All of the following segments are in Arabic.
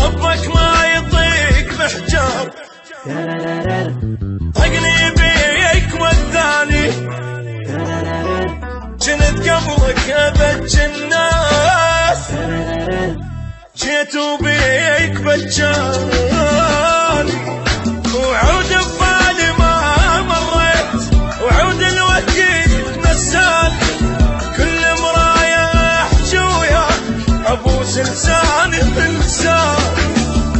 ربك ما يطيق بحجاب طقني بيك والثاني جنت قبلك ابج الناس جيت وبيك بجاني وعود ببالي ما مريت وعود الوقت نساني كل مرايا احجي وياك ابوس لساني بلساني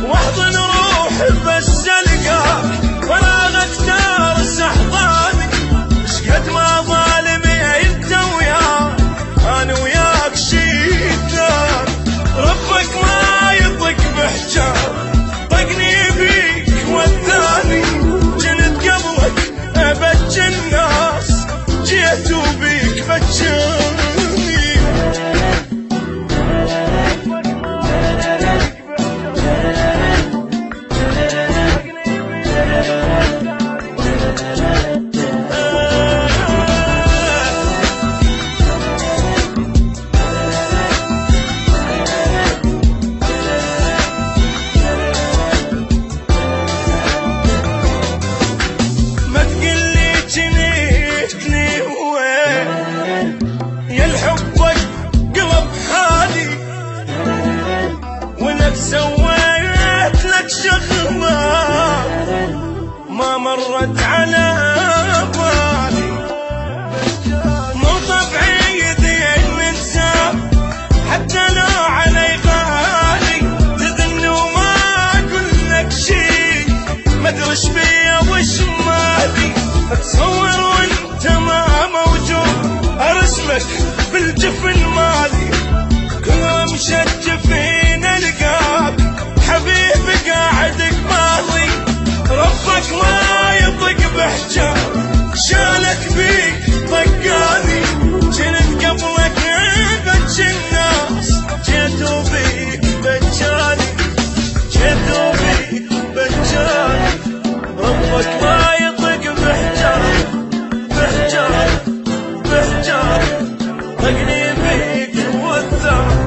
واحضن روحي بس القاك فراغك دارس احضاني شقد ما ظالمي انت وياك انا وياك شي ثاني ربك ما يطق بحجاب طقني بيك والثاني جنت قبلك ابج الناس جيت وبيك بجاني سويت لك شغلة ما مرت على بالي مو طبيعي ذي الانسان حتى لو علي غالي تذن وما اقول لك شي ما ادري ايش بيا وش مالي اتصور وانت ما موجود ارسمك بالجفن مالي كلهم مشجفين القاك حبيبي قاعد قبالي ربك ما يطق بحجاب شالك بيك طقاني جنت قبلك بج الناس جيت وبيك بجاني جيت وبيك بجاني ربك ما يطق بحجاب بحجاب بحجاب طقني بيك والثاني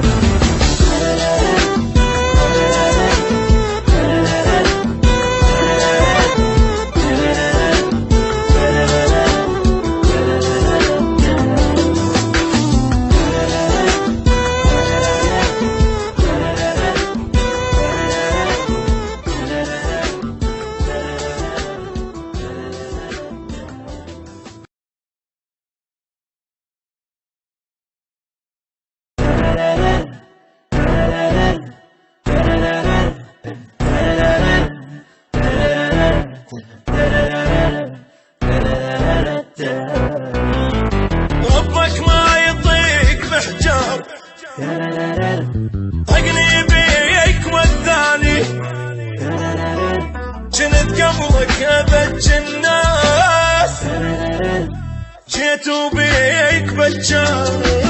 ربك ما يطيق بحجاب طقني بيك والثاني جنت قبلك ابج الناس جيت وبيك بجاني